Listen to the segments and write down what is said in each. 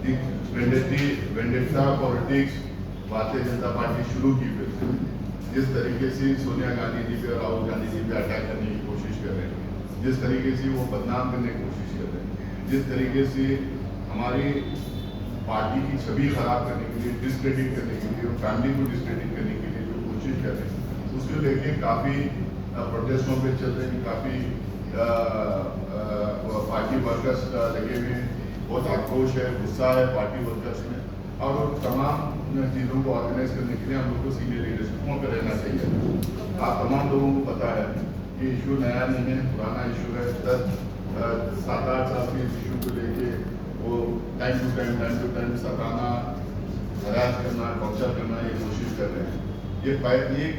Vendetta politics Bharatiya Janata party शुरू की फिर से जिस तरीके से सोनिया गांधी जी पे और राहुल गांधी जी पे अटैक करने की कोशिश कर रहे हैं, जिस तरीके से वो बदनाम करने की कोशिश कर रहे हैं, जिस तरीके से हमारी पार्टी की छवि खराब करने के लिए, डिस्क्रेडिट करने के लिए और फैमिली को डिस्क्रेडिट करने के लिए जो कोशिश कर रहे हैं, उसको लेके काफ़ी प्रोटेस्टों पे चल रहे हैं, काफ़ी पार्टी वर्कर्स लगे हुए हैं, बहुत आक्रोश है, गुस्सा है पार्टी वर्कर्स में, और तमाम चीज़ों को ऑर्गेनाइज करने के लिए हम लोग को सीनियर लीडरशिपों पर रहना चाहिए। आप तमाम लोगों को पता है कि इशू नया नहीं है, पुराना इशू है। 7-8 साल के इशू को लेके वो time to time Satana, harass करना, टॉर्चर करना ये कोशिश कर रहे हैं। ये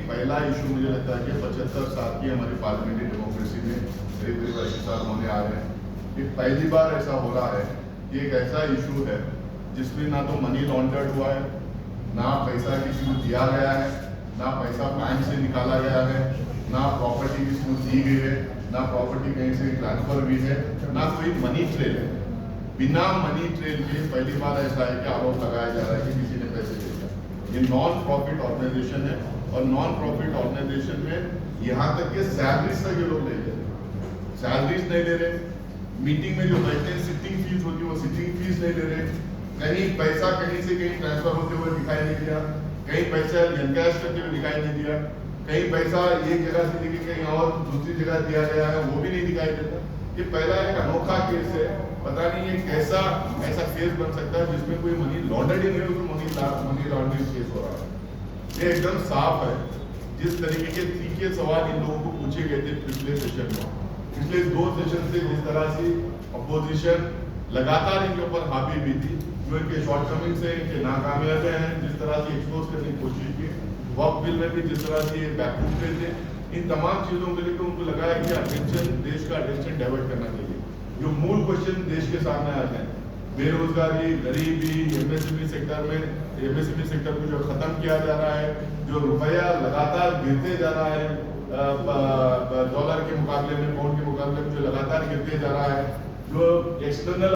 पहला इशू मुझे लगता है कि 75 साल की हमारी पार्लियामेंट्री डेमोक्रेसी में करीब 80 साल होने आ रहे हैं। ये पहली बार ऐसा हो रहा है कि एक ऐसा इशू है जिसमें ना तो मनी लॉन्ड्रेड हुआ है, ना पैसा किसी को दिया गया है, ना पैसा बैंक से निकाला गया है, ना प्रॉपर्टी किसी को दी गई है, ना प्रॉपर्टी कहीं से ट्रांसफर हुई है, ना कोई मनी ट्रेल है। बिना मनी ट्रेल के पहली बार ऐसा है कि आरोप लगाया जा रहा है कि किसी ने पैसे दिए। ये नॉन प्रॉफिट ऑर्गेनाइजेशन है और नॉन प्रॉफिट ऑर्गेनाइजेशन में यहाँ तक कि सैलरीज तक ये लोग ले रहे, सैलरीज नहीं ले रहे, मीटिंग में जो बैठते हैं सिटिंग फीस होती है वो सिटिंग फीस नहीं ले रहे, कहीं पैसा कहीं से कहीं ट्रांसफर होते हुए दिखाई नहीं दिया, कहीं पैसा एनकैश करते हुए दिखाई नहीं दिया, कहीं पैसा एक जगह से लेके कहीं और दूसरी जगह दिया गया है वो भी नहीं दिखाई देता। ये पहला एक अनोखा केस है, पता नहीं ये कैसा ऐसा केस बन सकता है जिसमें कोई मनी लॉन्ड्रिंग है, उसमें मनी लॉन्ड्रिंग केस हो रहा है। ये एकदम साफ है। जिस तरीके के तीखे सवाल इन लोगों को पूछे गए थे पिछले सेशन में, पिछले 2 सेशन से जिस तरह से अपोजिशन लगातार इनके ऊपर हावी भी थी, जो इनके शॉर्टकमिंग्स है, इनके नाकामयाबी हैं, जिस तरह से एक्सपोज करने की कोशिश की, वक्त बिल में भी जिस तरह से ये बैकफुट पे थे, इन तमाम चीज़ों को लेकर उनको लगा है कि अटेंशन, देश का अटेंशन डाइवर्ट करना चाहिए। जो मूल क्वेश्चन देश के सामने आते हैं, बेरोजगारी, गरीबी, एमएसएमई सेक्टर में एमएसएमई सेक्टर को जो खत्म किया जा रहा है, जो रुपया लगातार गिरते जा रहा है, डॉलर के मुकाबले में, पाउंड के मुकाबले में जो लगातार गिरते जा रहा है, जो एक्सटर्नल